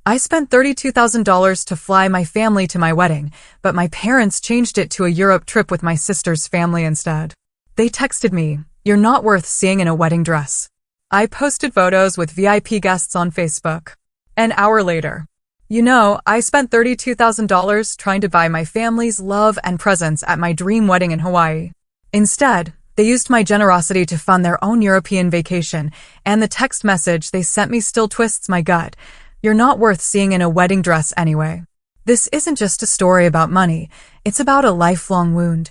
I spent $32,000 to fly my family to my wedding, but my parents changed it to a Europe trip with my sister's family instead. They texted me, "You're not worth seeing in a wedding dress." I posted photos with VIP guests on Facebook. An hour later. I spent $32,000 trying to buy my family's love and presents at my dream wedding in Hawaii. Instead, they used my generosity to fund their own European vacation, and the text message they sent me still twists my gut. "You're not worth seeing in a wedding dress anyway." This isn't just a story about money. It's about a lifelong wound,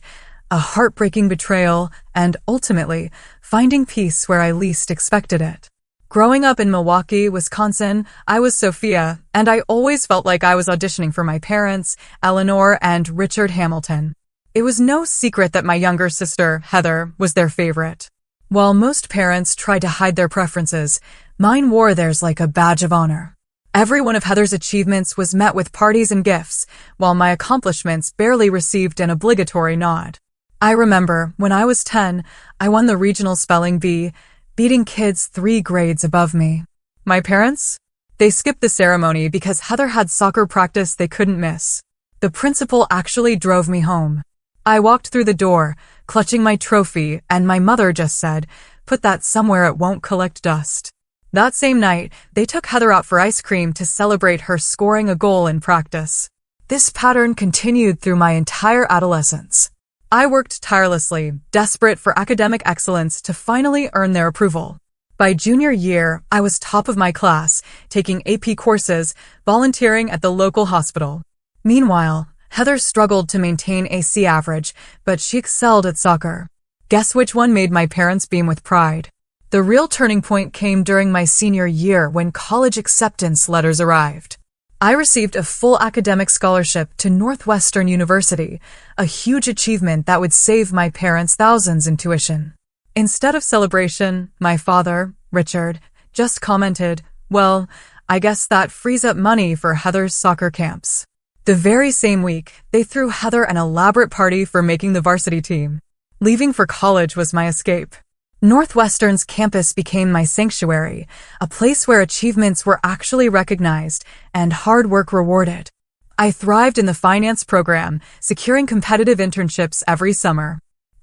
a heartbreaking betrayal, and ultimately, finding peace where I least expected it. Growing up in Milwaukee, Wisconsin, I was Sophia, and I always felt like I was auditioning for my parents, Eleanor and Richard Hamilton. It was no secret that my younger sister, Heather, was their favorite. While most parents tried to hide their preferences, mine wore theirs like a badge of honor. Every one of Heather's achievements was met with parties and gifts, while my accomplishments barely received an obligatory nod. I remember, when I was 10, I won the regional spelling bee, beating kids 3 grades above me. My parents? They skipped the ceremony because Heather had soccer practice they couldn't miss. The principal actually drove me home. I walked through the door, clutching my trophy, and my mother just said, "Put that somewhere it won't collect dust." That same night, they took Heather out for ice cream to celebrate her scoring a goal in practice. This pattern continued through my entire adolescence. I worked tirelessly, desperate for academic excellence to finally earn their approval. By junior year, I was top of my class, taking AP courses, volunteering at the local hospital. Meanwhile, Heather struggled to maintain a C average, but she excelled at soccer. Guess which one made my parents beam with pride? The real turning point came during my senior year when college acceptance letters arrived. I received a full academic scholarship to Northwestern University, a huge achievement that would save my parents thousands in tuition. Instead of celebration, my father, Richard, just commented, "Well, I guess that frees up money for Heather's soccer camps." The very same week, they threw Heather an elaborate party for making the varsity team. Leaving for college was my escape. Northwestern's campus became my sanctuary, a place where achievements were actually recognized and hard work rewarded. I thrived in the finance program, securing competitive internships every summer.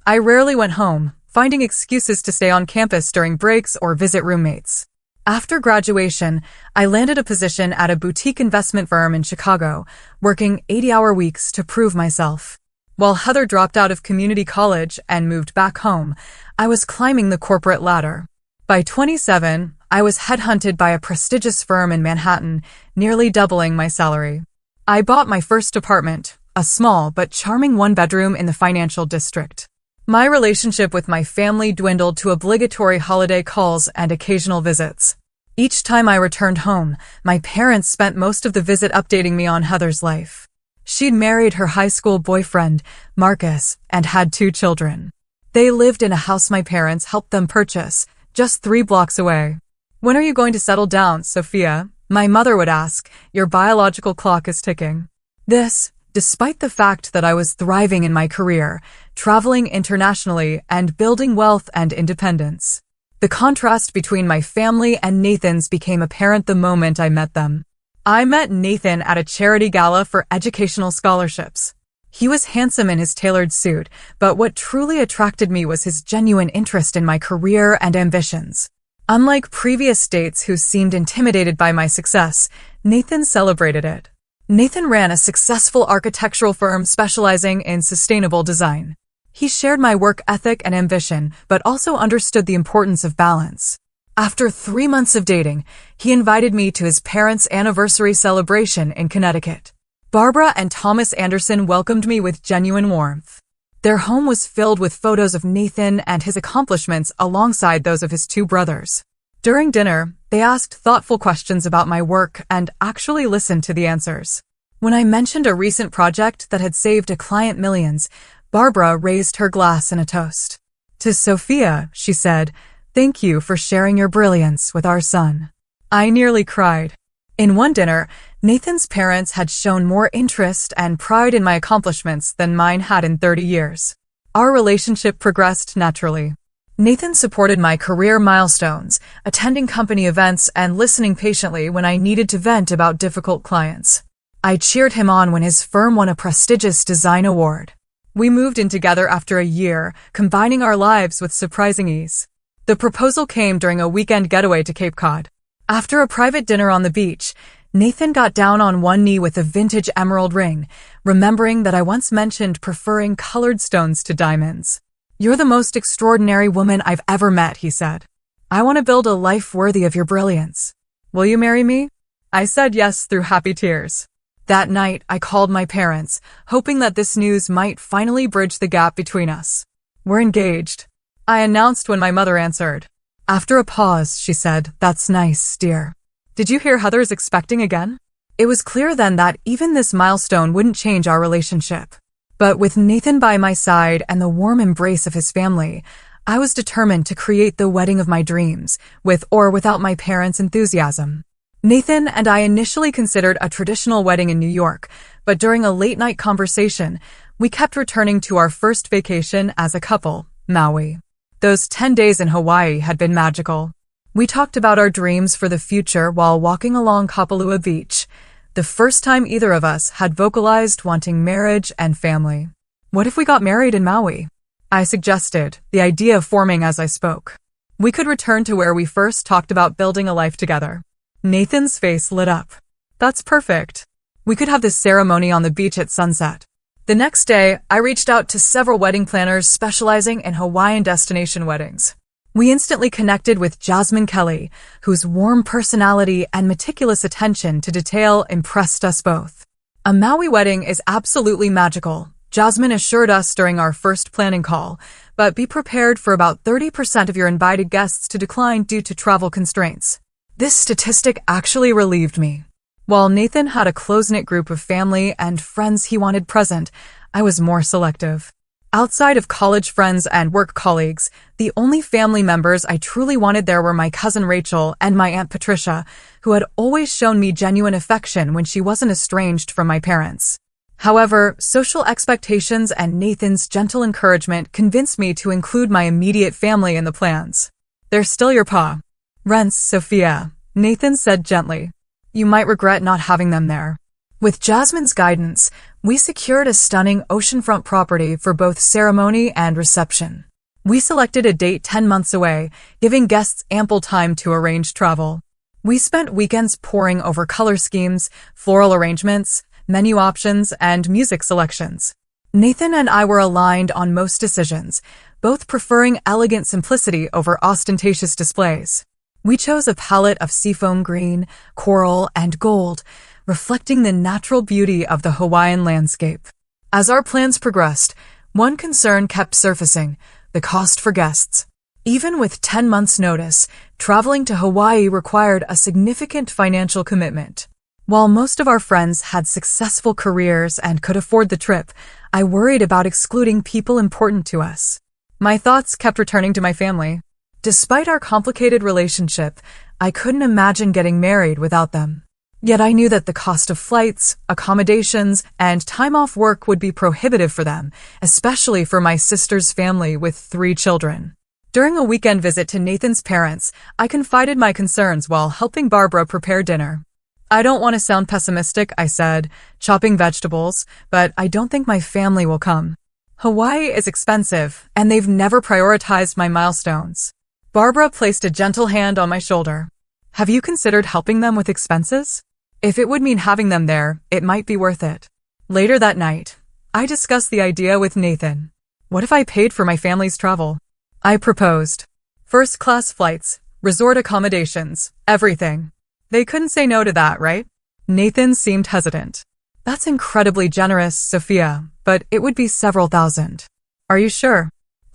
I rarely went home, finding excuses to stay on campus during breaks or visit roommates. After graduation, I landed a position at a boutique investment firm in Chicago, working 80-hour weeks to prove myself. While Heather dropped out of community college and moved back home, I was climbing the corporate ladder. By 27, I was headhunted by a prestigious firm in Manhattan, nearly doubling my salary. I bought my first apartment, a small but charming one-bedroom in the financial district. My relationship with my family dwindled to obligatory holiday calls and occasional visits. Each time I returned home, my parents spent most of the visit updating me on Heather's life. She'd married her high school boyfriend, Marcus, and had 2 children. They lived in a house my parents helped them purchase, just 3 blocks away. "When are you going to settle down, Sophia?" my mother would ask. "Your biological clock is ticking." This, despite the fact that I was thriving in my career, traveling internationally, and building wealth and independence. The contrast between my family and Nathan's became apparent the moment I met them. I met Nathan at a charity gala for educational scholarships. He was handsome in his tailored suit, but what truly attracted me was his genuine interest in my career and ambitions. Unlike previous dates who seemed intimidated by my success, Nathan celebrated it. Nathan ran a successful architectural firm specializing in sustainable design. He shared my work ethic and ambition, but also understood the importance of balance. After 3 months of dating, he invited me to his parents' anniversary celebration in Connecticut. Barbara and Thomas Anderson welcomed me with genuine warmth. Their home was filled with photos of Nathan and his accomplishments alongside those of his 2 brothers. During dinner, they asked thoughtful questions about my work and actually listened to the answers. When I mentioned a recent project that had saved a client millions, Barbara raised her glass in a toast. "To Sophia," she said, "thank you for sharing your brilliance with our son." I nearly cried. In one dinner, Nathan's parents had shown more interest and pride in my accomplishments than mine had in 30 years. Our relationship progressed naturally. Nathan supported my career milestones, attending company events and listening patiently when I needed to vent about difficult clients. I cheered him on when his firm won a prestigious design award. We moved in together after a year, combining our lives with surprising ease. The proposal came during a weekend getaway to Cape Cod. After a private dinner on the beach, Nathan got down on one knee with a vintage emerald ring, remembering that I once mentioned preferring colored stones to diamonds. "You're the most extraordinary woman I've ever met," he said. "I want to build a life worthy of your brilliance. Will you marry me?" I said yes through happy tears. That night, I called my parents, hoping that this news might finally bridge the gap between us. "We're engaged," I announced when my mother answered. After a pause, she said, "That's nice, dear. Did you hear Heather's expecting again?" It was clear then that even this milestone wouldn't change our relationship. But with Nathan by my side and the warm embrace of his family, I was determined to create the wedding of my dreams, with or without my parents' enthusiasm. Nathan and I initially considered a traditional wedding in New York, but during a late-night conversation, we kept returning to our first vacation as a couple, Maui. Those 10 days in Hawaii had been magical. We talked about our dreams for the future while walking along Kapalua Beach, the first time either of us had vocalized wanting marriage and family. "What if we got married in Maui?" I suggested, the idea forming as I spoke. We could return to where we first talked about building a life together. Nathan's face lit up. "That's perfect. We could have this ceremony on the beach at sunset." The next day, I reached out to several wedding planners specializing in Hawaiian destination weddings. We instantly connected with Jasmine Kelly, whose warm personality and meticulous attention to detail impressed us both. "A Maui wedding is absolutely magical," Jasmine assured us during our first planning call, "but be prepared for about 30% of your invited guests to decline due to travel constraints." This statistic actually relieved me. While Nathan had a close-knit group of family and friends he wanted present, I was more selective. Outside of college friends and work colleagues, the only family members I truly wanted there were my cousin Rachel and my Aunt Patricia, who had always shown me genuine affection when she wasn't estranged from my parents. However, social expectations and Nathan's gentle encouragement convinced me to include my immediate family in the plans. "They're still your pa. Rents, Sophia," Nathan said gently. "You might regret not having them there." With Jasmine's guidance, we secured a stunning oceanfront property for both ceremony and reception. We selected a date 10 months away, giving guests ample time to arrange travel. We spent weekends poring over color schemes, floral arrangements, menu options, and music selections. Nathan and I were aligned on most decisions, both preferring elegant simplicity over ostentatious displays. We chose a palette of seafoam green, coral, and gold, reflecting the natural beauty of the Hawaiian landscape. As our plans progressed, one concern kept surfacing: the cost for guests. Even with 10 months' notice, traveling to Hawaii required a significant financial commitment. While most of our friends had successful careers and could afford the trip, I worried about excluding people important to us. My thoughts kept returning to my family. Despite our complicated relationship, I couldn't imagine getting married without them. Yet I knew that the cost of flights, accommodations, and time off work would be prohibitive for them, especially for my sister's family with 3 children. During a weekend visit to Nathan's parents, I confided my concerns while helping Barbara prepare dinner. "I don't want to sound pessimistic," I said, chopping vegetables, "but I don't think my family will come. Hawaii is expensive, and they've never prioritized my milestones." Barbara placed a gentle hand on my shoulder. "Have you considered helping them with expenses? If it would mean having them there, it might be worth it." Later that night, I discussed the idea with Nathan. "What if I paid for my family's travel?" I proposed. First-class flights, resort accommodations, everything. They couldn't say no to that, right? Nathan seemed hesitant. "That's incredibly generous, Sophia, but it would be several thousand." "Are you sure?"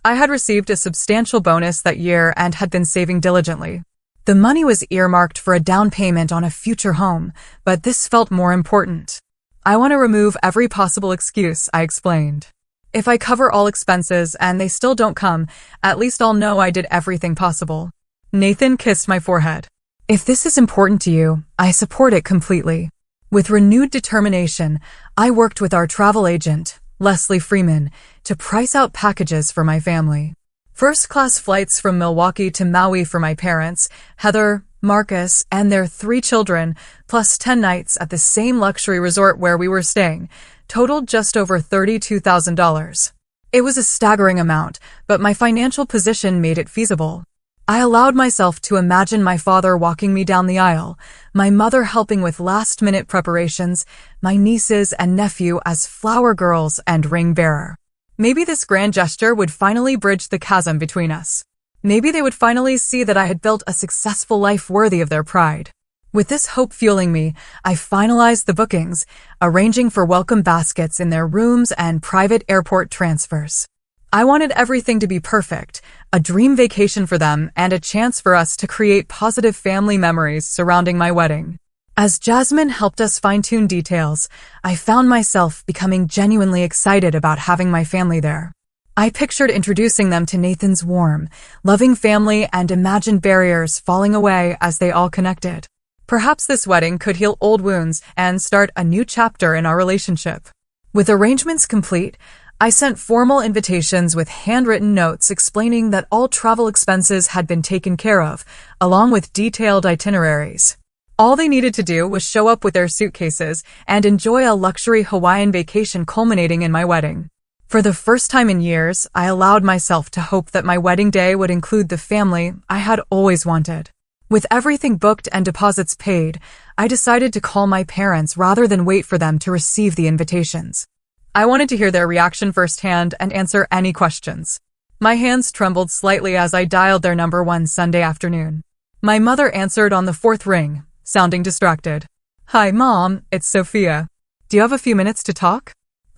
I had received a substantial bonus that year and had been saving diligently. The money was earmarked for a down payment on a future home, but this felt more important. "I want to remove every possible excuse," I explained. "If I cover all expenses and they still don't come, at least I'll know I did everything possible." Nathan kissed my forehead. "If this is important to you, I support it completely." With renewed determination, I worked with our travel agent, Leslie Freeman, to price out packages for my family. First-class flights from Milwaukee to Maui for my parents, Heather, Marcus, and their 3 children, plus 10 nights at the same luxury resort where we were staying, totaled just over $32,000. It was a staggering amount, but my financial position made it feasible. I allowed myself to imagine my father walking me down the aisle, my mother helping with last-minute preparations, my nieces and nephew as flower girls and ring bearer. Maybe this grand gesture would finally bridge the chasm between us. Maybe they would finally see that I had built a successful life worthy of their pride. With this hope fueling me, I finalized the bookings, arranging for welcome baskets in their rooms and private airport transfers. I wanted everything to be perfect, a dream vacation for them and a chance for us to create positive family memories surrounding my wedding. As Jasmine helped us fine-tune details, I found myself becoming genuinely excited about having my family there. I pictured introducing them to Nathan's warm, loving family and imagined barriers falling away as they all connected. Perhaps this wedding could heal old wounds and start a new chapter in our relationship. With arrangements complete, I sent formal invitations with handwritten notes explaining that all travel expenses had been taken care of, along with detailed itineraries. All they needed to do was show up with their suitcases and enjoy a luxury Hawaiian vacation culminating in my wedding. For the first time in years, I allowed myself to hope that my wedding day would include the family I had always wanted. With everything booked and deposits paid, I decided to call my parents rather than wait for them to receive the invitations. I wanted to hear their reaction firsthand and answer any questions. My hands trembled slightly as I dialed their number one Sunday afternoon. My mother answered on the 4th ring, sounding distracted. "Hi, Mom, it's Sophia. Do you have a few minutes to talk?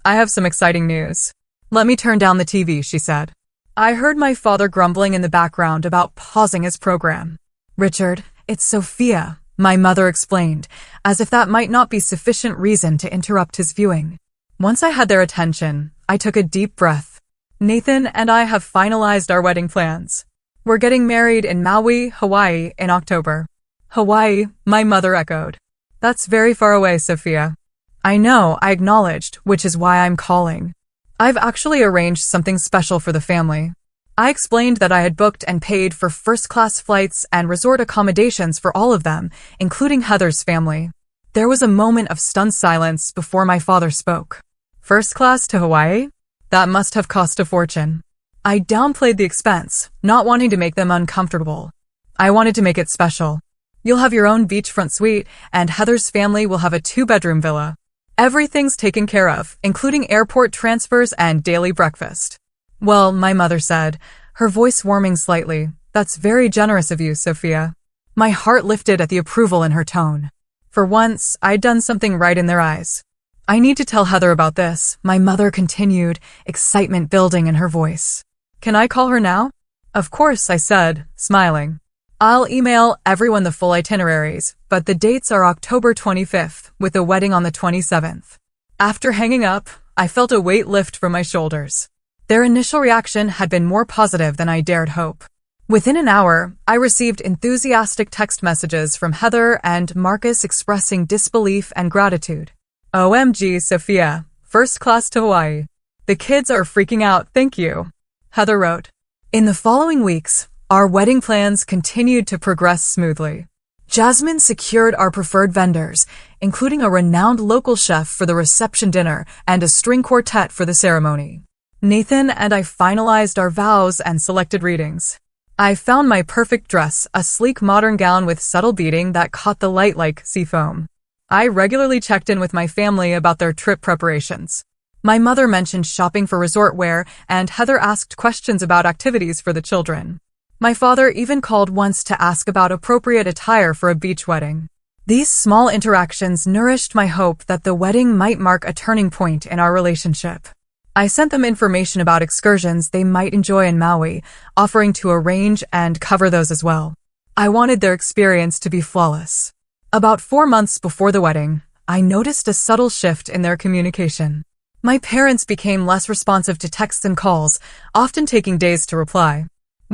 I have some exciting news." "Let me turn down the TV," she said. I heard my father grumbling in the background about pausing his program. "Richard, it's Sophia," my mother explained, as if that might not be sufficient reason to interrupt his viewing. Once I had their attention, I took a deep breath. Nathan and I have finalized our wedding plans. We're getting married in Maui, Hawaii in October. "Hawaii," my mother echoed. "That's very far away, Sophia." "I know," I acknowledged, which is why I'm calling. "I've actually arranged something special for the family." I explained that I had booked and paid for first-class flights and resort accommodations for all of them, including Heather's family. There was a moment of stunned silence before my father spoke. "First class to Hawaii? That must have cost a fortune." I downplayed the expense, not wanting to make them uncomfortable. I wanted to make it special. "You'll have your own beachfront suite, and Heather's family will have a 2-bedroom villa. Everything's taken care of, including airport transfers and daily breakfast." "Well," my mother said, her voice warming slightly, "that's very generous of you, Sophia." My heart lifted at the approval in her tone. For once, I'd done something right in their eyes. "I need to tell Heather about this," my mother continued, excitement building in her voice. "Can I call her now?" "Of course," I said, smiling. "I'll email everyone the full itineraries, but the dates are October 25th, with the wedding on the 27th. After hanging up, I felt a weight lift from my shoulders. Their initial reaction had been more positive than I dared hope. Within an hour, I received enthusiastic text messages from Heather and Marcus expressing disbelief and gratitude. "OMG, Sophia, first class to Hawaii. The kids are freaking out, thank you," Heather wrote. In the following weeks, our wedding plans continued to progress smoothly. Jasmine secured our preferred vendors, including a renowned local chef for the reception dinner and a string quartet for the ceremony. Nathan and I finalized our vows and selected readings. I found my perfect dress, a sleek modern gown with subtle beading that caught the light like sea foam. I regularly checked in with my family about their trip preparations. My mother mentioned shopping for resort wear, and Heather asked questions about activities for the children. My father even called once to ask about appropriate attire for a beach wedding. These small interactions nourished my hope that the wedding might mark a turning point in our relationship. I sent them information about excursions they might enjoy in Maui, offering to arrange and cover those as well. I wanted their experience to be flawless. About 4 months before the wedding, I noticed a subtle shift in their communication. My parents became less responsive to texts and calls, often taking days to reply.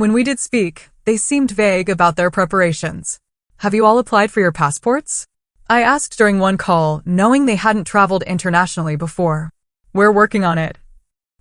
When we did speak, they seemed vague about their preparations. "Have you all applied for your passports?" I asked during one call, knowing they hadn't traveled internationally before. "We're working on it,"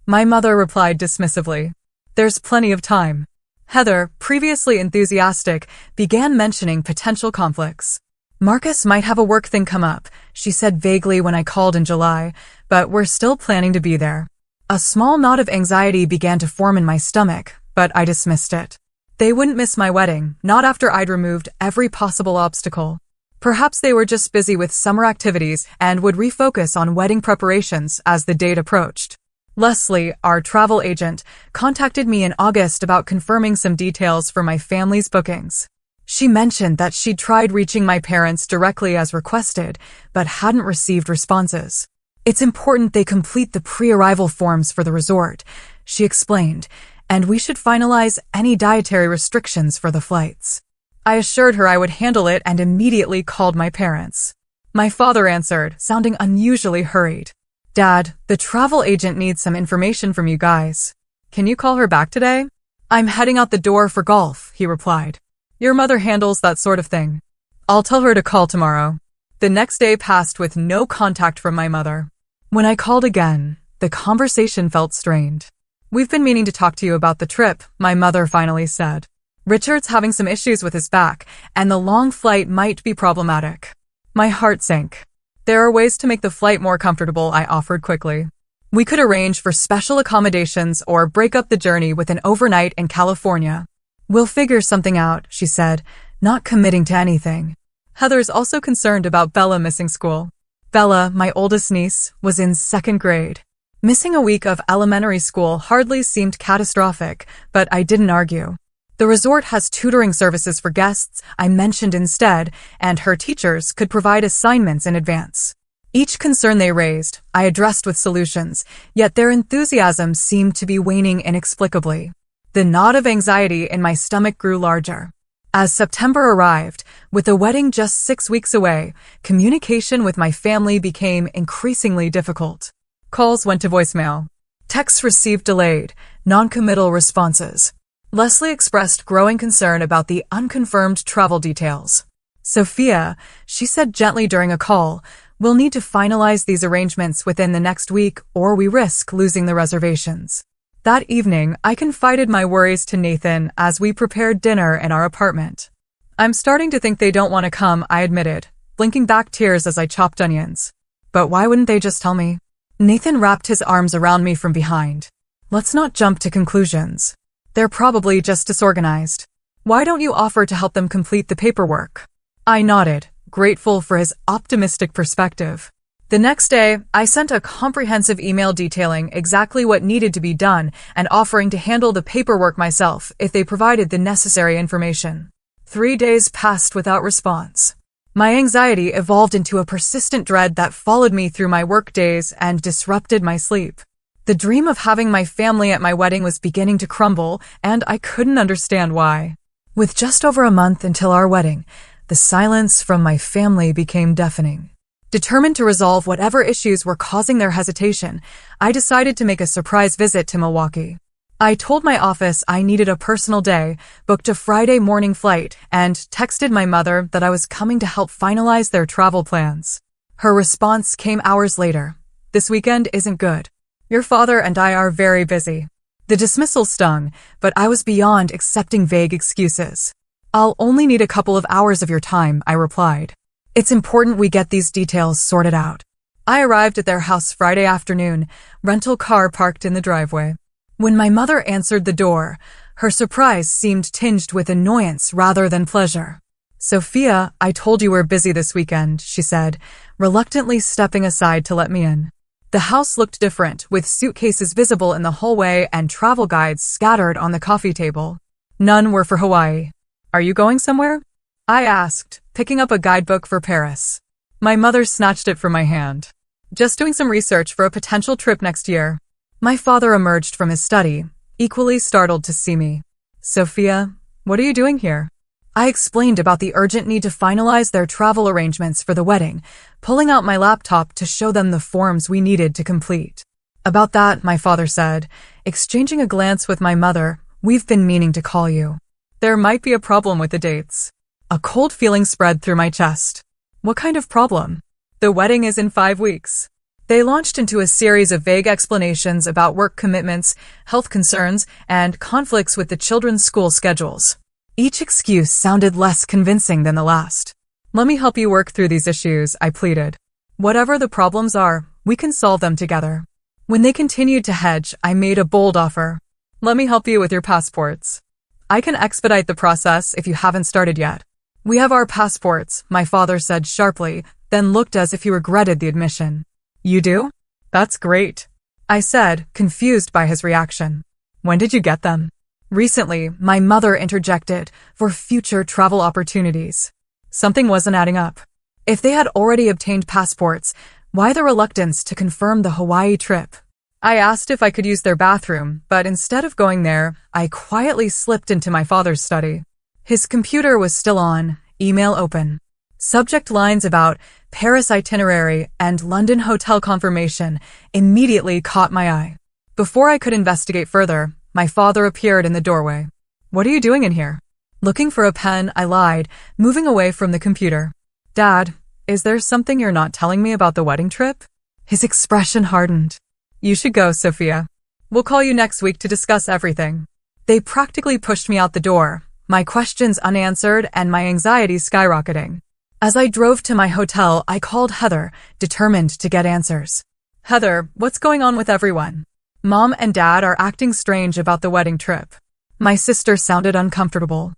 my mother replied dismissively. There's plenty of time. Heather, previously enthusiastic, began mentioning potential conflicts. Marcus might have a work thing come up, she said vaguely when I called in July, but we're still planning to be there. A small knot of anxiety began to form in my stomach, but I dismissed it. They wouldn't miss my wedding, not after I'd removed every possible obstacle. Perhaps they were just busy with summer activities and would refocus on wedding preparations as the date approached. Leslie, our travel agent, contacted me in August about confirming some details for my family's bookings. She mentioned that she'd tried reaching my parents directly as requested, but hadn't received responses. It's important they complete the pre-arrival forms for the resort, she explained, and we should finalize any dietary restrictions for the flights. I assured her I would handle it and immediately called my parents. My father answered, sounding unusually hurried. Dad, the travel agent needs some information from you guys. Can you call her back today? I'm heading out the door for golf, he replied. Your mother handles that sort of thing. I'll tell her to call tomorrow. The next day passed with no contact from my mother. When I called again, the conversation felt strained. We've been meaning to talk to you about the trip, my mother finally said. Richard's having some issues with his back, and the long flight might be problematic. My heart sank. There are ways to make the flight more comfortable, I offered quickly. We could arrange for special accommodations or break up the journey with an overnight in California. We'll figure something out, she said, not committing to anything. Heather's also concerned about Bella missing school. Bella, my oldest niece, was in 2nd grade. Missing a week of elementary school hardly seemed catastrophic, but I didn't argue. The resort has tutoring services for guests, I mentioned instead, and her teachers could provide assignments in advance. Each concern they raised, I addressed with solutions, yet their enthusiasm seemed to be waning inexplicably. The knot of anxiety in my stomach grew larger. As September arrived, with the wedding just 6 weeks away, communication with my family became increasingly difficult. Calls went to voicemail. Texts received delayed, non-committal responses. Leslie expressed growing concern about the unconfirmed travel details. Sophia, she said gently during a call, we'll need to finalize these arrangements within the next week or we risk losing the reservations. That evening, I confided my worries to Nathan as we prepared dinner in our apartment. I'm starting to think they don't want to come, I admitted, blinking back tears as I chopped onions. But why wouldn't they just tell me? Nathan wrapped his arms around me from behind. Let's not jump to conclusions. They're probably just disorganized. Why don't you offer to help them complete the paperwork? I nodded, grateful for his optimistic perspective. The next day, I sent a comprehensive email detailing exactly what needed to be done and offering to handle the paperwork myself if they provided the necessary information. 3 days passed without response. My anxiety evolved into a persistent dread that followed me through my work days and disrupted my sleep. The dream of having my family at my wedding was beginning to crumble, and I couldn't understand why. With just over a month until our wedding, the silence from my family became deafening. Determined to resolve whatever issues were causing their hesitation, I decided to make a surprise visit to Milwaukee. I told my office I needed a personal day, booked a Friday morning flight, and texted my mother that I was coming to help finalize their travel plans. Her response came hours later. This weekend isn't good. Your father and I are very busy. The dismissal stung, but I was beyond accepting vague excuses. I'll only need a couple of hours of your time, I replied. It's important we get these details sorted out. I arrived at their house Friday afternoon, rental car parked in the driveway. When my mother answered the door, her surprise seemed tinged with annoyance rather than pleasure. Sophia, I told you we're busy this weekend, she said, reluctantly stepping aside to let me in. The house looked different, with suitcases visible in the hallway and travel guides scattered on the coffee table. None were for Hawaii. Are you going somewhere? I asked, picking up a guidebook for Paris. My mother snatched it from my hand. Just doing some research for a potential trip next year. My father emerged from his study, equally startled to see me. Sophia, what are you doing here? I explained about the urgent need to finalize their travel arrangements for the wedding, pulling out my laptop to show them the forms we needed to complete. About that, my father said, exchanging a glance with my mother, we've been meaning to call you. There might be a problem with the dates. A cold feeling spread through my chest. What kind of problem? The wedding is in 5 weeks. They launched into a series of vague explanations about work commitments, health concerns, and conflicts with the children's school schedules. Each excuse sounded less convincing than the last. Let me help you work through these issues, I pleaded. Whatever the problems are, we can solve them together. When they continued to hedge, I made a bold offer. Let me help you with your passports. I can expedite the process if you haven't started yet. We have our passports, my father said sharply, then looked as if he regretted the admission. You do? That's great, I said, confused by his reaction. When did you get them? Recently, my mother interjected, for future travel opportunities. Something wasn't adding up. If they had already obtained passports, why the reluctance to confirm the Hawaii trip? I asked if I could use their bathroom, but instead of going there, I quietly slipped into my father's study. His computer was still on, email open. Subject lines about Paris itinerary and London hotel confirmation immediately caught my eye. Before I could investigate further, my father appeared in the doorway. What are you doing in here? Looking for a pen, I lied, moving away from the computer. Dad, is there something you're not telling me about the wedding trip? His expression hardened. You should go, Sophia. We'll call you next week to discuss everything. They practically pushed me out the door, my questions unanswered and my anxiety skyrocketing. As I drove to my hotel, I called Heather, determined to get answers. Heather, what's going on with everyone? Mom and Dad are acting strange about the wedding trip. My sister sounded uncomfortable.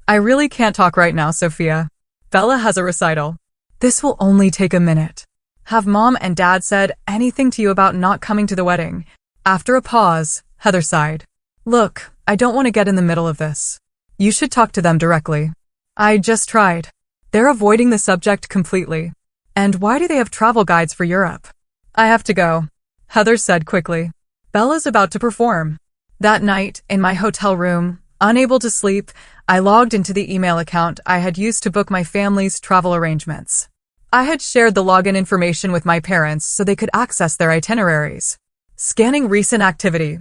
I really can't talk right now, Sophia. Bella has a recital. This will only take a minute. Have Mom and Dad said anything to you about not coming to the wedding? After a pause, Heather sighed. Look, I don't want to get in the middle of this. You should talk to them directly. I just tried. They're avoiding the subject completely. And why do they have travel guides for Europe? I have to go, Heather said quickly. Bella's about to perform. That night, in my hotel room, unable to sleep, I logged into the email account I had used to book my family's travel arrangements. I had shared the login information with my parents so they could access their itineraries. Scanning recent activity,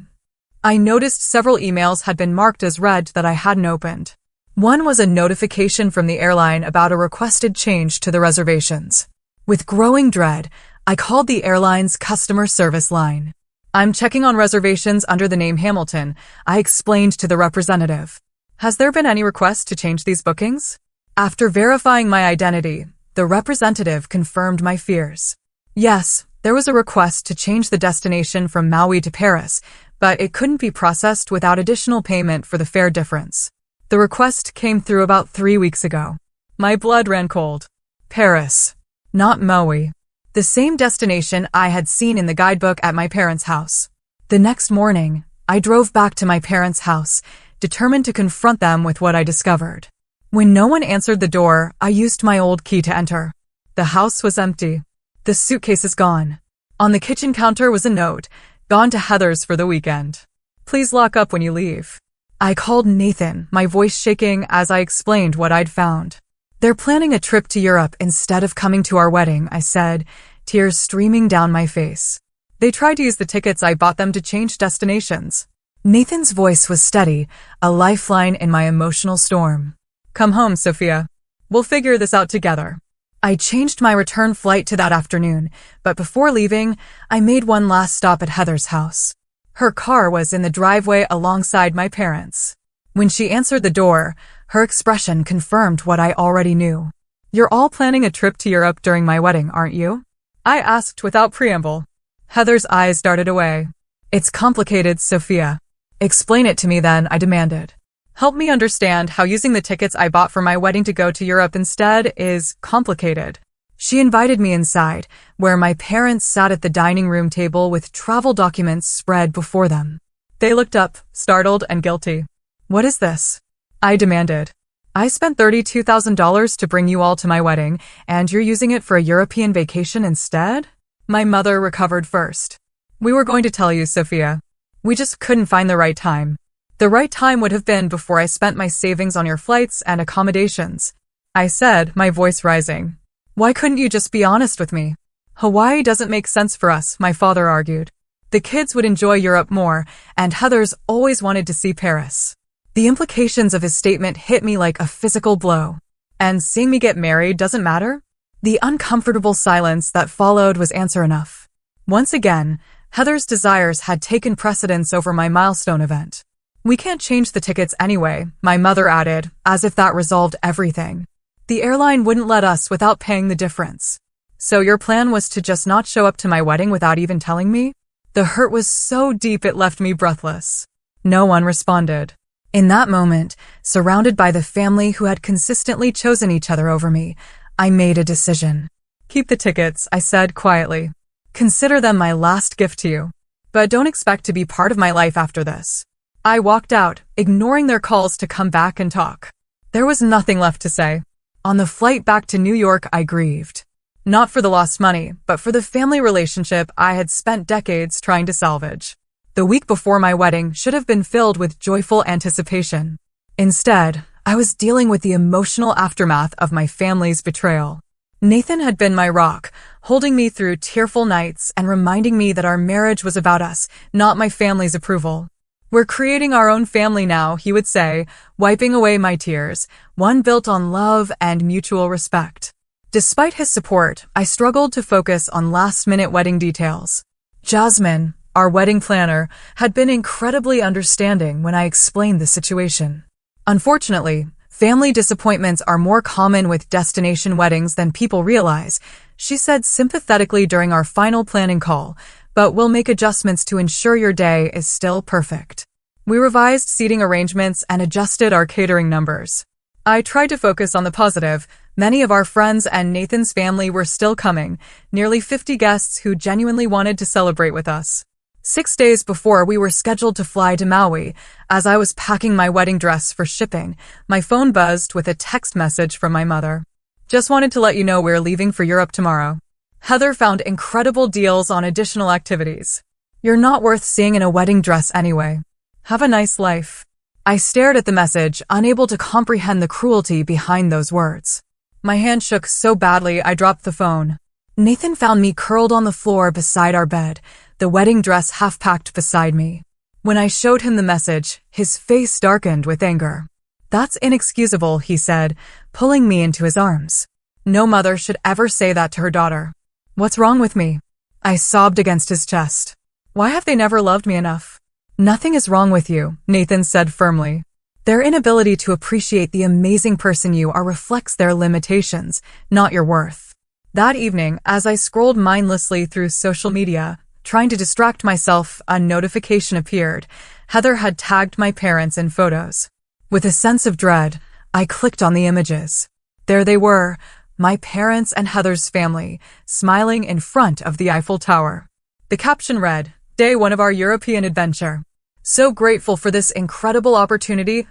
I noticed several emails had been marked as read that I hadn't opened. One was a notification from the airline about a requested change to the reservations. With growing dread, I called the airline's customer service line. I'm checking on reservations under the name Hamilton, I explained to the representative. Has there been any request to change these bookings? After verifying my identity, the representative confirmed my fears. Yes, there was a request to change the destination from Maui to Paris, but it couldn't be processed without additional payment for the fare difference. The request came through about 3 weeks ago. My blood ran cold. Paris, not Maui. The same destination I had seen in the guidebook at my parents' house. The next morning, I drove back to my parents' house, determined to confront them with what I discovered. When no one answered the door, I used my old key to enter. The house was empty. The suitcase is gone. On the kitchen counter was a note, gone to Heather's for the weekend. Please lock up when you leave. I called Nathan, my voice shaking as I explained what I'd found. They're planning a trip to Europe instead of coming to our wedding, I said, tears streaming down my face. They tried to use the tickets I bought them to change destinations. Nathan's voice was steady, a lifeline in my emotional storm. Come home, Sophia. We'll figure this out together. I changed my return flight to that afternoon, but before leaving, I made one last stop at Heather's house. Her car was in the driveway alongside my parents'. When she answered the door, her expression confirmed what I already knew. You're all planning a trip to Europe during my wedding, aren't you? I asked without preamble. Heather's eyes darted away. It's complicated, Sophia. Explain it to me then, I demanded. Help me understand how using the tickets I bought for my wedding to go to Europe instead is complicated. She invited me inside, where my parents sat at the dining room table with travel documents spread before them. They looked up, startled and guilty. What is this? I demanded. I spent $32,000 to bring you all to my wedding, and you're using it for a European vacation instead? My mother recovered first. We were going to tell you, Sophia. We just couldn't find the right time. The right time would have been before I spent my savings on your flights and accommodations. I said, my voice rising. Why couldn't you just be honest with me? Hawaii doesn't make sense for us, my father argued. The kids would enjoy Europe more, and Heather's always wanted to see Paris. The implications of his statement hit me like a physical blow. And seeing me get married doesn't matter? The uncomfortable silence that followed was answer enough. Once again, Heather's desires had taken precedence over my milestone event. We can't change the tickets anyway, my mother added, as if that resolved everything. The airline wouldn't let us without paying the difference. So your plan was to just not show up to my wedding without even telling me? The hurt was so deep it left me breathless. No one responded. In that moment, surrounded by the family who had consistently chosen each other over me, I made a decision. Keep the tickets, I said quietly. Consider them my last gift to you. But don't expect to be part of my life after this. I walked out, ignoring their calls to come back and talk. There was nothing left to say. On the flight back to New York, I grieved. Not for the lost money, but for the family relationship I had spent decades trying to salvage. The week before my wedding should have been filled with joyful anticipation. Instead, I was dealing with the emotional aftermath of my family's betrayal. Nathan had been my rock, holding me through tearful nights and reminding me that our marriage was about us, not my family's approval. We're creating our own family now, he would say, wiping away my tears, one built on love and mutual respect. Despite his support, I struggled to focus on last-minute wedding details. Jasmine, our wedding planner, had been incredibly understanding when I explained the situation. Unfortunately, family disappointments are more common with destination weddings than people realize, she said sympathetically during our final planning call, but we'll make adjustments to ensure your day is still perfect. We revised seating arrangements and adjusted our catering numbers. I tried to focus on the positive. Many of our friends and Nathan's family were still coming, nearly 50 guests who genuinely wanted to celebrate with us. 6 days before we were scheduled to fly to Maui, as I was packing my wedding dress for shipping, my phone buzzed with a text message from my mother. Just wanted to let you know we're leaving for Europe tomorrow. Heather found incredible deals on additional activities. You're not worth seeing in a wedding dress anyway. Have a nice life. I stared at the message, unable to comprehend the cruelty behind those words. My hand shook so badly I dropped the phone. Nathan found me curled on the floor beside our bed, the wedding dress half-packed beside me. When I showed him the message, his face darkened with anger. That's inexcusable, he said, pulling me into his arms. No mother should ever say that to her daughter. What's wrong with me? I sobbed against his chest. Why have they never loved me enough? Nothing is wrong with you, Nathan said firmly. Their inability to appreciate the amazing person you are reflects their limitations, not your worth. That evening, as I scrolled mindlessly through social media, trying to distract myself, a notification appeared. Heather had tagged my parents in photos. With a sense of dread, I clicked on the images. There they were, my parents and Heather's family, smiling in front of the Eiffel Tower. The caption read, "Day 1 of our European adventure. So grateful for this incredible opportunity,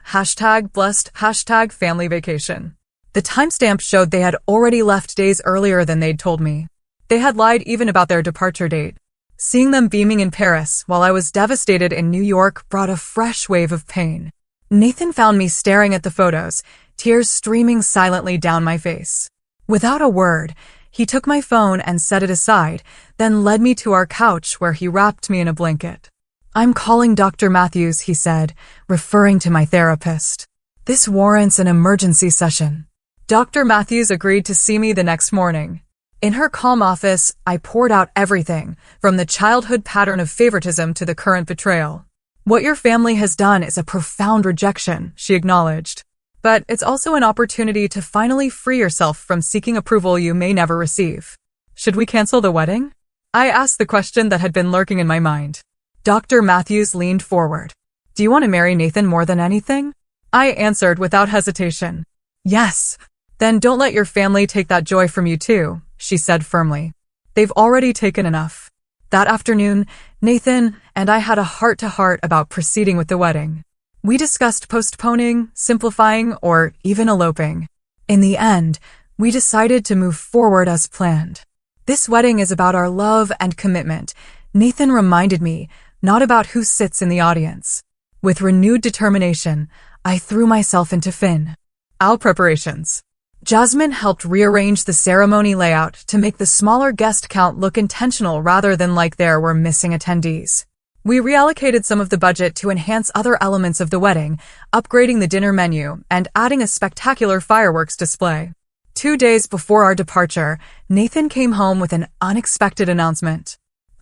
#blessed, #family vacation." The timestamp showed they had already left days earlier than they'd told me. They had lied even about their departure date. Seeing them beaming in Paris while I was devastated in New York brought a fresh wave of pain. Nathan found me staring at the photos, tears streaming silently down my face. Without a word, he took my phone and set it aside, then led me to our couch where he wrapped me in a blanket. "I'm calling Dr. Matthews," he said, referring to my therapist. "This warrants an emergency session." Dr. Matthews agreed to see me the next morning. In her calm office, I poured out everything, from the childhood pattern of favoritism to the current betrayal. "What your family has done is a profound rejection," she acknowledged. "But it's also an opportunity to finally free yourself from seeking approval you may never receive." "Should we cancel the wedding?" I asked the question that had been lurking in my mind. Dr. Matthews leaned forward. "Do you want to marry Nathan more than anything?" I answered without hesitation. "Yes." "Then don't let your family take that joy from you too," she said firmly. "They've already taken enough." That afternoon, Nathan and I had a heart-to-heart about proceeding with the wedding. We discussed postponing, simplifying, or even eloping. In the end, we decided to move forward as planned. "This wedding is about our love and commitment," Nathan reminded me, not about who sits in the audience. With renewed determination, I threw myself into final preparations. Jasmine helped rearrange the ceremony layout to make the smaller guest count look intentional rather than like there were missing attendees. We reallocated some of the budget to enhance other elements of the wedding, upgrading the dinner menu and adding a spectacular fireworks display. 2 days before our departure, Nathan came home with an unexpected announcement.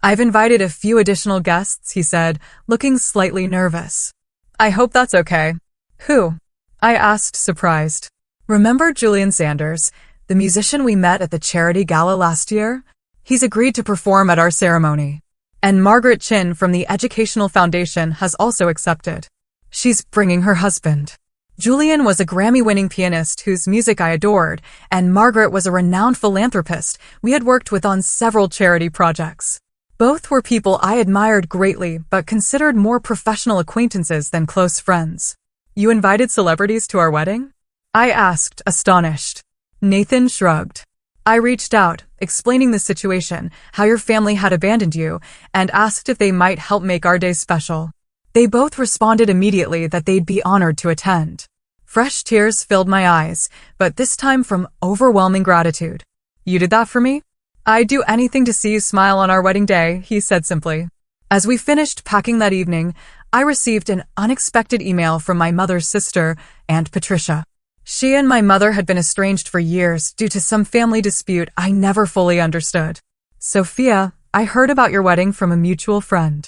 I've invited a few additional guests, he said, looking slightly nervous. I hope that's okay. Who? I asked, surprised. Remember Julian Sanders, the musician we met at the charity gala last year? He's agreed to perform at our ceremony. And Margaret Chin from the Educational Foundation has also accepted. She's bringing her husband. Julian was a Grammy-winning pianist whose music I adored, and Margaret was a renowned philanthropist we had worked with on several charity projects. Both were people I admired greatly but considered more professional acquaintances than close friends. You invited celebrities to our wedding? I asked, astonished. Nathan shrugged. I reached out, explaining the situation, how your family had abandoned you, and asked if they might help make our day special. They both responded immediately that they'd be honored to attend. Fresh tears filled my eyes, but this time from overwhelming gratitude. You did that for me? I'd do anything to see you smile on our wedding day, he said simply. As we finished packing that evening, I received an unexpected email from my mother's sister, Aunt Patricia. She and my mother had been estranged for years due to some family dispute I never fully understood. Sophia, I heard about your wedding from a mutual friend.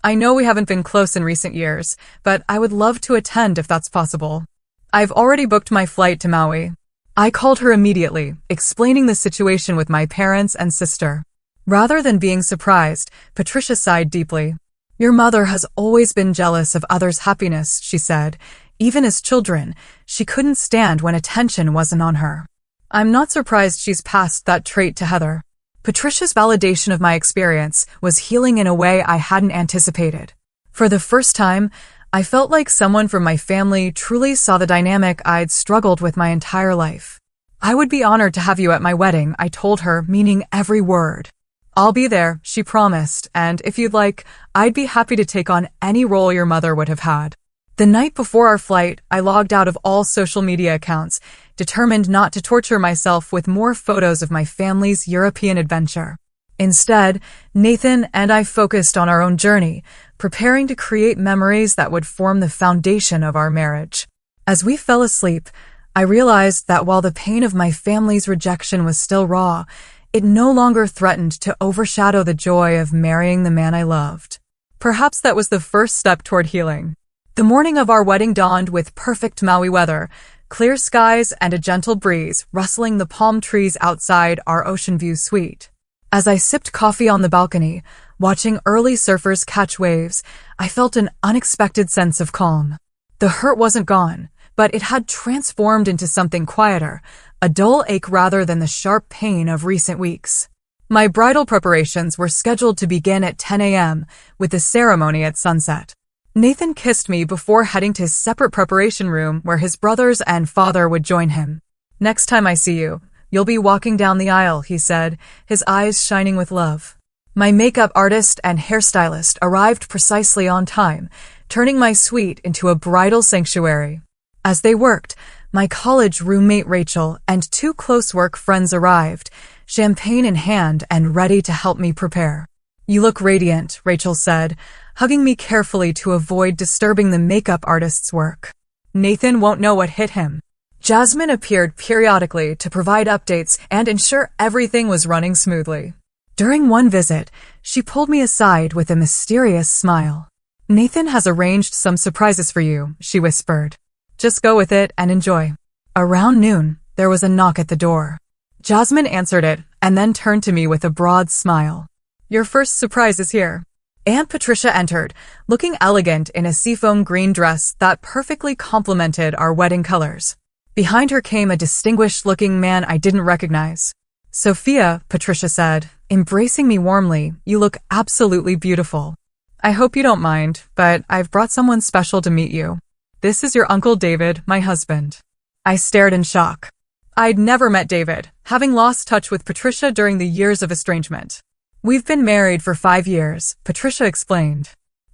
I know we haven't been close in recent years, but I would love to attend if that's possible. I've already booked my flight to Maui. I called her immediately, explaining the situation with my parents and sister. Rather than being surprised, Patricia sighed deeply. Your mother has always been jealous of others' happiness, she said. Even as children, she couldn't stand when attention wasn't on her. I'm not surprised she's passed that trait to Heather. Patricia's validation of my experience was healing in a way I hadn't anticipated. For the first time, I felt like someone from my family truly saw the dynamic I'd struggled with my entire life. I would be honored to have you at my wedding, I told her, meaning every word. I'll be there, she promised, and if you'd like, I'd be happy to take on any role your mother would have had. The night before our flight, I logged out of all social media accounts, determined not to torture myself with more photos of my family's European adventure. Instead, Nathan and I focused on our own journey, preparing to create memories that would form the foundation of our marriage. As we fell asleep, I realized that while the pain of my family's rejection was still raw, it no longer threatened to overshadow the joy of marrying the man I loved. Perhaps that was the first step toward healing. The morning of our wedding dawned with perfect Maui weather, clear skies and a gentle breeze rustling the palm trees outside our ocean view suite. As I sipped coffee on the balcony, watching early surfers catch waves, I felt an unexpected sense of calm. The hurt wasn't gone, but it had transformed into something quieter, a dull ache rather than the sharp pain of recent weeks. My bridal preparations were scheduled to begin at 10 a.m., with the ceremony at sunset. Nathan kissed me before heading to his separate preparation room where his brothers and father would join him. Next time I see you, you'll be walking down the aisle, he said, his eyes shining with love. My makeup artist and hairstylist arrived precisely on time, turning my suite into a bridal sanctuary. As they worked, my college roommate Rachel and two close work friends arrived, champagne in hand and ready to help me prepare. You look radiant, Rachel said, hugging me carefully to avoid disturbing the makeup artist's work. Nathan won't know what hit him. Jasmine appeared periodically to provide updates and ensure everything was running smoothly. During one visit, she pulled me aside with a mysterious smile. Nathan has arranged some surprises for you, she whispered. Just go with it and enjoy. Around noon, there was a knock at the door. Jasmine answered it and then turned to me with a broad smile. Your first surprise is here. Aunt Patricia entered, looking elegant in a seafoam green dress that perfectly complemented our wedding colors. Behind her came a distinguished-looking man I didn't recognize. Sophia, Patricia said, embracing me warmly, you look absolutely beautiful. I hope you don't mind, but I've brought someone special to meet you. This is your Uncle David, my husband. I stared in shock. I'd never met David, having lost touch with Patricia during the years of estrangement. We've been married for 5 years, Patricia explained.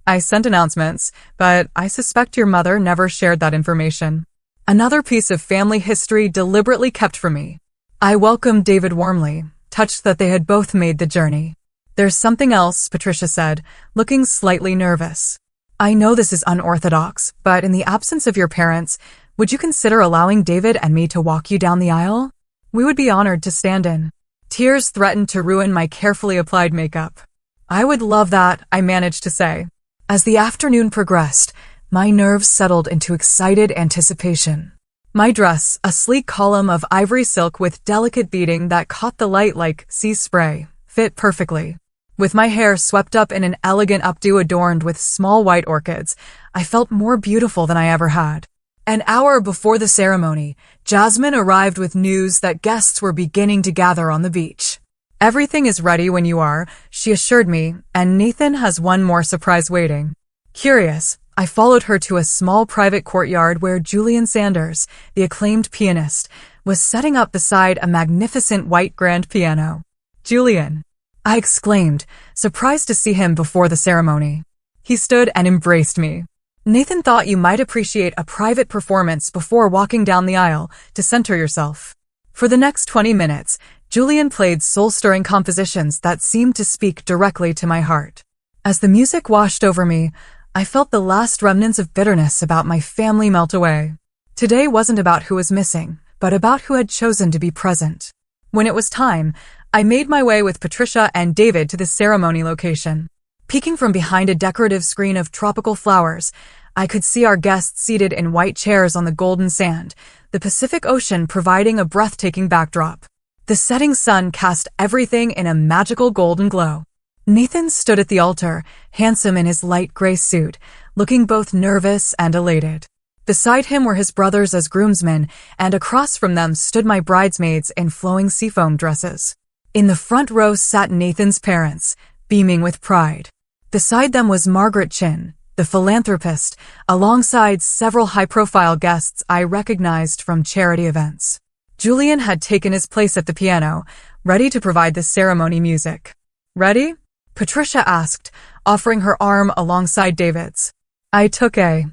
I sent announcements, but I suspect your mother never shared that information. Another piece of family history deliberately kept from me. I welcomed David warmly, touched that they had both made the journey. There's something else, Patricia said, looking slightly nervous. I know this is unorthodox, but in the absence of your parents, would you consider allowing David and me to walk you down the aisle? We would be honored to stand in. Tears threatened to ruin my carefully applied makeup. I would love that, I managed to say. As the afternoon progressed, my nerves settled into excited anticipation. My dress, a sleek column of ivory silk with delicate beading that caught the light like sea spray, fit perfectly. With my hair swept up in an elegant updo adorned with small white orchids, I felt more beautiful than I ever had. An hour before the ceremony, Jasmine arrived with news that guests were beginning to gather on the beach. Everything is ready when you are, she assured me, and Nathan has one more surprise waiting. Curious, I followed her to a small private courtyard where Julian Sanders, the acclaimed pianist, was setting up beside a magnificent white grand piano. Julian, I exclaimed, surprised to see him before the ceremony. He stood and embraced me. Nathan thought you might appreciate a private performance before walking down the aisle to center yourself. For the next 20 minutes, Julian played soul-stirring compositions that seemed to speak directly to my heart. As the music washed over me, I felt the last remnants of bitterness about my family melt away. Today wasn't about who was missing, but about who had chosen to be present. When it was time, I made my way with Patricia and David to the ceremony location. Peeking from behind a decorative screen of tropical flowers, I could see our guests seated in white chairs on the golden sand, the Pacific Ocean providing a breathtaking backdrop. The setting sun cast everything in a magical golden glow. Nathan stood at the altar, handsome in his light gray suit, looking both nervous and elated. Beside him were his brothers as groomsmen, and across from them stood my bridesmaids in flowing seafoam dresses. In the front row sat Nathan's parents, beaming with pride. Beside them was Margaret Chin, the philanthropist, alongside several high-profile guests I recognized from charity events. Julian had taken his place at the piano, ready to provide the ceremony music. Ready? Patricia asked, offering her arm alongside David's. I took a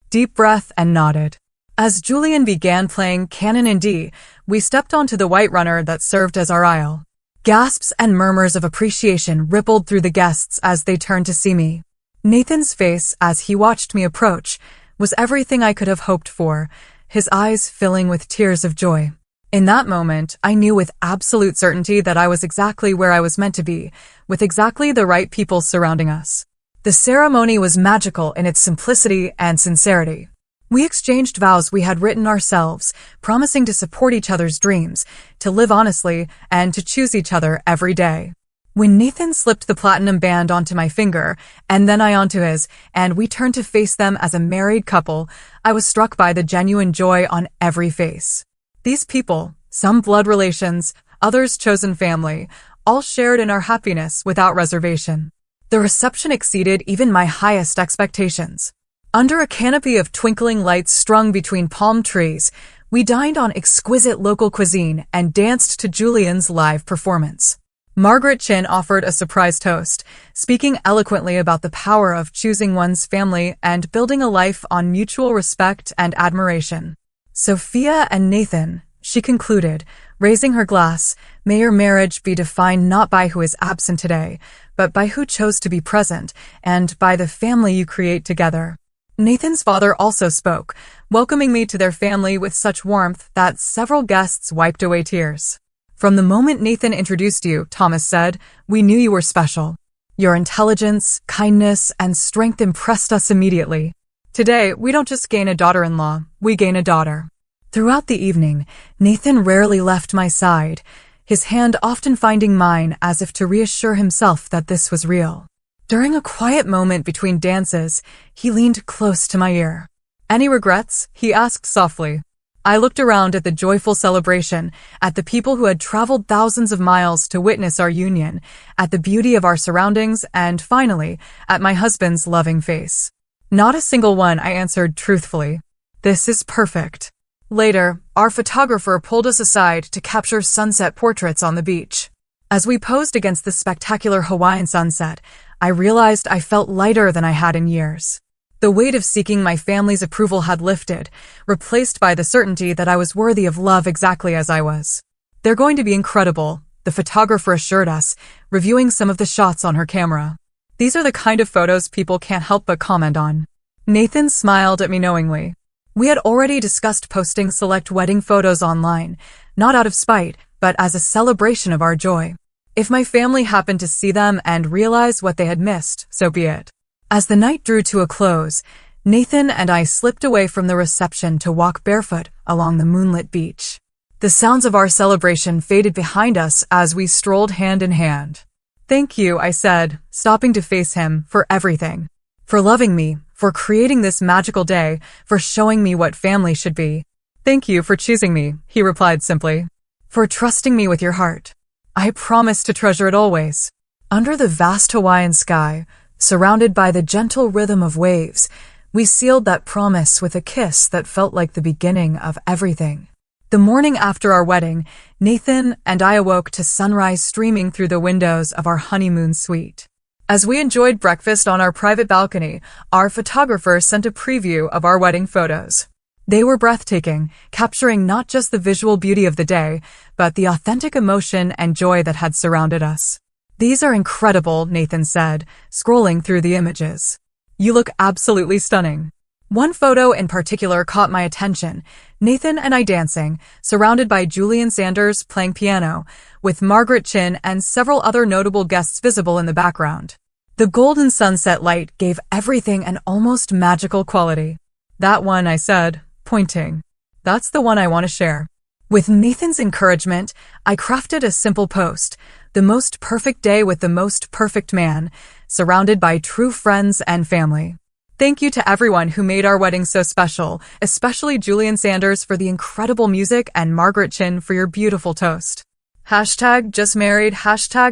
deep breath and nodded. As Julian began playing Canon in D, we stepped onto the white runner that served as our aisle. Gasps and murmurs of appreciation rippled through the guests as they turned to see me. Nathan's face, as he watched me approach, was everything I could have hoped for, his eyes filling with tears of joy. In that moment, I knew with absolute certainty that I was exactly where I was meant to be, with exactly the right people surrounding us. The ceremony was magical in its simplicity and sincerity. We exchanged vows we had written ourselves, promising to support each other's dreams, to live honestly, and to choose each other every day. When Nathan slipped the platinum band onto my finger, and then I onto his, and we turned to face them as a married couple, I was struck by the genuine joy on every face. These people, some blood relations, others chosen family, all shared in our happiness without reservation. The reception exceeded even my highest expectations. Under a canopy of twinkling lights strung between palm trees, we dined on exquisite local cuisine and danced to Julian's live performance. Margaret Chin offered a surprise toast, speaking eloquently about the power of choosing one's family and building a life on mutual respect and admiration. Sophia and Nathan, she concluded, raising her glass, may your marriage be defined not by who is absent today, but by who chose to be present, and by the family you create together. Nathan's father also spoke, welcoming me to their family with such warmth that several guests wiped away tears. From the moment Nathan introduced you, Thomas said, we knew you were special. Your intelligence, kindness, and strength impressed us immediately. Today, we don't just gain a daughter-in-law, we gain a daughter. Throughout the evening, Nathan rarely left my side, his hand often finding mine as if to reassure himself that this was real. During a quiet moment between dances, he leaned close to my ear. Any regrets? He asked softly. I looked around at the joyful celebration, at the people who had traveled thousands of miles to witness our union, at the beauty of our surroundings, and finally, at my husband's loving face. Not a single one, I answered truthfully. This is perfect. Later, our photographer pulled us aside to capture sunset portraits on the beach. As we posed against the spectacular Hawaiian sunset, I realized I felt lighter than I had in years. The weight of seeking my family's approval had lifted, replaced by the certainty that I was worthy of love exactly as I was. They're going to be incredible, the photographer assured us, reviewing some of the shots on her camera. These are the kind of photos people can't help but comment on. Nathan smiled at me knowingly. We had already discussed posting select wedding photos online, not out of spite, but as a celebration of our joy. If my family happened to see them and realize what they had missed, so be it. As the night drew to a close, Nathan and I slipped away from the reception to walk barefoot along the moonlit beach. The sounds of our celebration faded behind us as we strolled hand in hand. "Thank you," I said, stopping to face him, "for everything. For loving me, for creating this magical day, for showing me what family should be." "Thank you for choosing me," he replied simply. "For trusting me with your heart. I promise to treasure it always." Under the vast Hawaiian sky, surrounded by the gentle rhythm of waves, we sealed that promise with a kiss that felt like the beginning of everything. The morning after our wedding, Nathan and I awoke to sunrise streaming through the windows of our honeymoon suite. As we enjoyed breakfast on our private balcony, our photographer sent a preview of our wedding photos. They were breathtaking, capturing not just the visual beauty of the day, but the authentic emotion and joy that had surrounded us. "These are incredible," Nathan said, scrolling through the images. "You look absolutely stunning." One photo in particular caught my attention, Nathan and I dancing, surrounded by Julian Sanders playing piano, with Margaret Chin and several other notable guests visible in the background. The golden sunset light gave everything an almost magical quality. "That one," I said, pointing. "That's the one I want to share." With Nathan's encouragement, I crafted a simple post, "The most perfect day with the most perfect man, surrounded by true friends and family." Thank you to everyone who made our wedding so special, especially Julian Sanders for the incredible music and Margaret Chin for your beautiful toast. #JustMarried,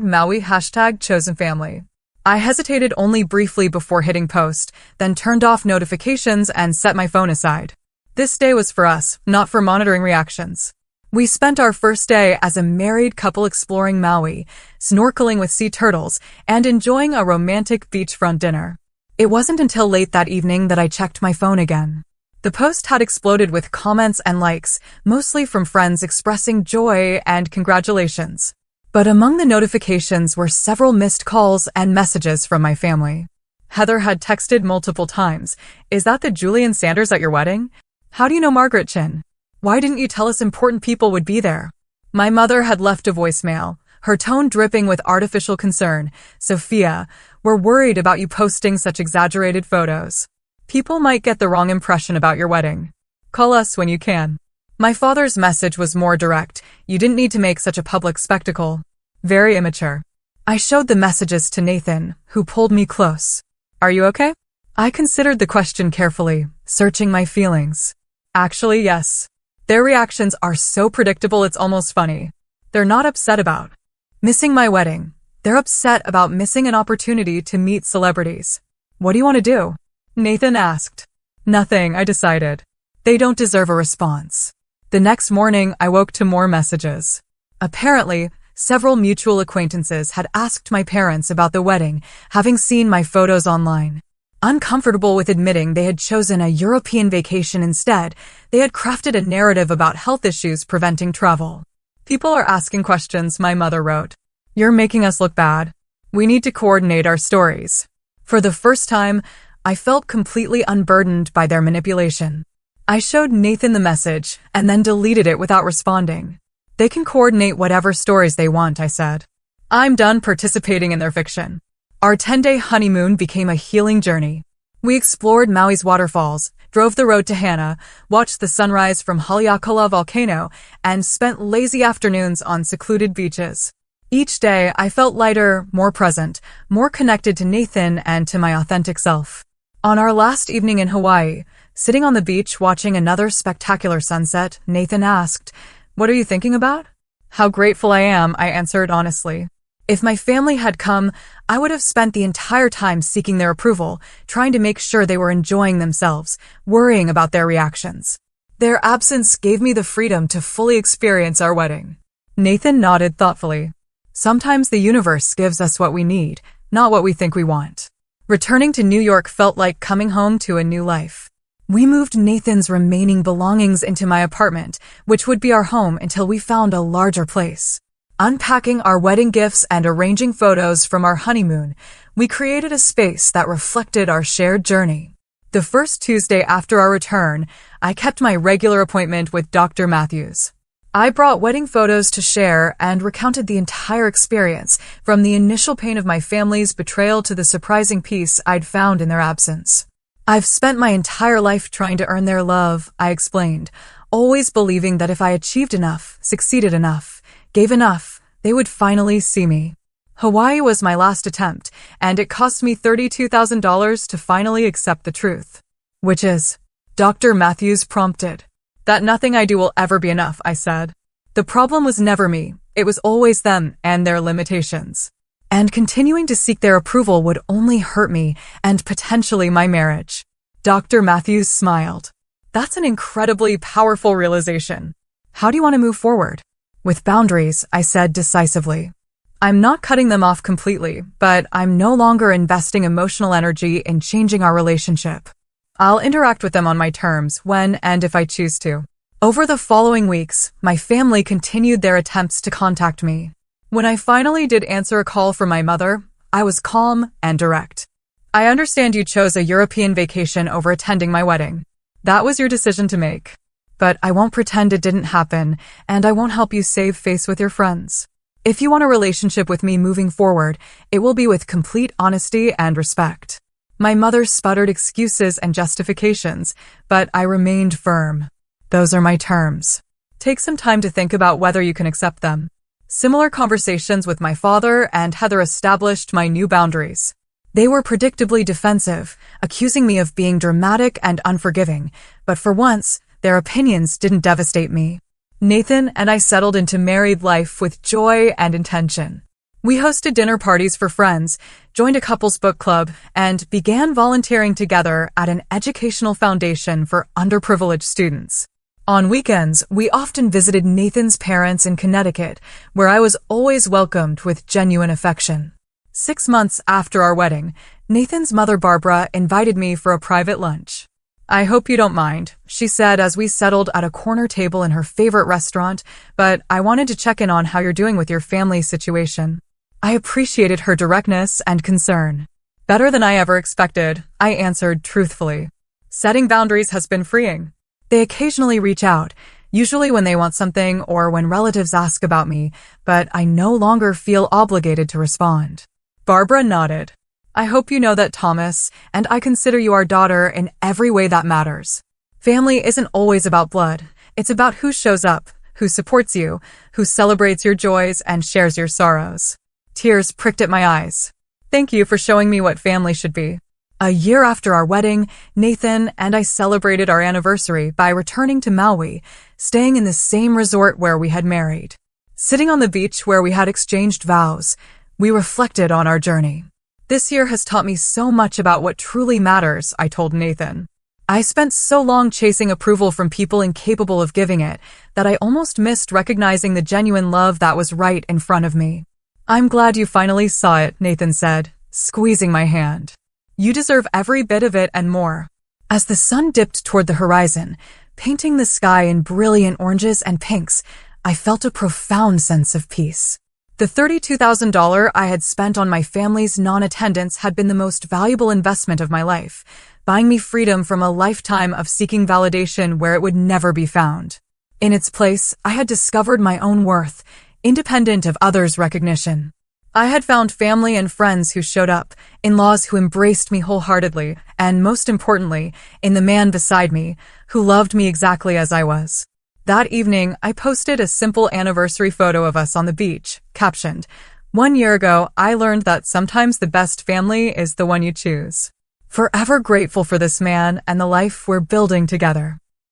#Maui, #ChosenFamily. I hesitated only briefly before hitting post, then turned off notifications and set my phone aside. This day was for us, not for monitoring reactions. We spent our first day as a married couple exploring Maui, snorkeling with sea turtles, and enjoying a romantic beachfront dinner. It wasn't until late that evening that I checked my phone again. The post had exploded with comments and likes, mostly from friends expressing joy and congratulations. But among the notifications were several missed calls and messages from my family. Heather had texted multiple times, "Is that the Julian Sanders at your wedding? How do you know Margaret Chin? Why didn't you tell us important people would be there?" My mother had left a voicemail, her tone dripping with artificial concern. "Sophia, we're worried about you posting such exaggerated photos. People might get the wrong impression about your wedding. Call us when you can." My father's message was more direct. "You didn't need to make such a public spectacle. Very immature." I showed the messages to Nathan, who pulled me close. "Are you okay?" I considered the question carefully, searching my feelings. "Actually, yes." Their reactions are so predictable it's almost funny. They're not upset about missing my wedding. They're upset about missing an opportunity to meet celebrities. "What do you want to do?" Nathan asked. "Nothing," I decided. They don't deserve a response. The next morning, I woke to more messages. Apparently, several mutual acquaintances had asked my parents about the wedding, having seen my photos online. Uncomfortable with admitting they had chosen a European vacation instead, they had crafted a narrative about health issues preventing travel. "People are asking questions," my mother wrote. "You're making us look bad. We need to coordinate our stories." For the first time, I felt completely unburdened by their manipulation. I showed Nathan the message and then deleted it without responding. "They can coordinate whatever stories they want," I said. "I'm done participating in their fiction." Our 10-day honeymoon became a healing journey. We explored Maui's waterfalls, drove the road to Hana, watched the sunrise from Haleakala volcano, and spent lazy afternoons on secluded beaches. Each day, I felt lighter, more present, more connected to Nathan and to my authentic self. On our last evening in Hawaii, sitting on the beach watching another spectacular sunset, Nathan asked, "What are you thinking about?" "How grateful I am," I answered honestly. If my family had come, I would have spent the entire time seeking their approval, trying to make sure they were enjoying themselves, worrying about their reactions. Their absence gave me the freedom to fully experience our wedding. Nathan nodded thoughtfully. Sometimes the universe gives us what we need, not what we think we want. Returning to New York felt like coming home to a new life. We moved Nathan's remaining belongings into my apartment, which would be our home until we found a larger place. Unpacking our wedding gifts and arranging photos from our honeymoon, we created a space that reflected our shared journey. The first Tuesday after our return, I kept my regular appointment with Dr. Matthews. I brought wedding photos to share and recounted the entire experience, from the initial pain of my family's betrayal to the surprising peace I'd found in their absence. I've spent my entire life trying to earn their love, I explained, always believing that if I achieved enough, succeeded enough, gave enough, they would finally see me. Hawaii was my last attempt, and it cost me $32,000 to finally accept the truth. Which is? Dr. Matthews prompted. That nothing I do will ever be enough, I said. The problem was never me, it was always them and their limitations. And continuing to seek their approval would only hurt me and potentially my marriage. Dr. Matthews smiled. That's an incredibly powerful realization. How do you want to move forward? With boundaries, I said decisively. I'm not cutting them off completely, but I'm no longer investing emotional energy in changing our relationship. I'll interact with them on my terms when and if I choose to. Over the following weeks, my family continued their attempts to contact me. When I finally did answer a call from my mother, I was calm and direct. I understand you chose a European vacation over attending my wedding. That was your decision to make. But I won't pretend it didn't happen, and I won't help you save face with your friends. If you want a relationship with me moving forward, it will be with complete honesty and respect. My mother sputtered excuses and justifications, but I remained firm. Those are my terms. Take some time to think about whether you can accept them. Similar conversations with my father and Heather established my new boundaries. They were predictably defensive, accusing me of being dramatic and unforgiving, but for once, their opinions didn't devastate me. Nathan and I settled into married life with joy and intention. We hosted dinner parties for friends, joined a couples book club, and began volunteering together at an educational foundation for underprivileged students. On weekends, we often visited Nathan's parents in Connecticut, where I was always welcomed with genuine affection. 6 months after our wedding, Nathan's mother Barbara invited me for a private lunch. I hope you don't mind, she said as we settled at a corner table in her favorite restaurant, but I wanted to check in on how you're doing with your family situation. I appreciated her directness and concern. Better than I ever expected, I answered truthfully. Setting boundaries has been freeing. They occasionally reach out, usually when they want something or when relatives ask about me, but I no longer feel obligated to respond. Barbara nodded. I hope you know that Thomas and I consider you our daughter in every way that matters. Family isn't always about blood. It's about who shows up, who supports you, who celebrates your joys and shares your sorrows. Tears pricked at my eyes. Thank you for showing me what family should be. A year after our wedding, Nathan and I celebrated our anniversary by returning to Maui, staying in the same resort where we had married. Sitting on the beach where we had exchanged vows, we reflected on our journey. This year has taught me so much about what truly matters, I told Nathan. I spent so long chasing approval from people incapable of giving it that I almost missed recognizing the genuine love that was right in front of me. I'm glad you finally saw it, Nathan said, squeezing my hand. You deserve every bit of it and more. As the sun dipped toward the horizon, painting the sky in brilliant oranges and pinks, I felt a profound sense of peace. The $32,000 I had spent on my family's non-attendance had been the most valuable investment of my life, buying me freedom from a lifetime of seeking validation where it would never be found. In its place, I had discovered my own worth, independent of others' recognition. I had found family and friends who showed up, in-laws who embraced me wholeheartedly, and most importantly, in the man beside me, who loved me exactly as I was. That evening, I posted a simple anniversary photo of us on the beach, captioned, "1 year ago, I learned that sometimes the best family is the one you choose." Forever grateful for this man and the life we're building together.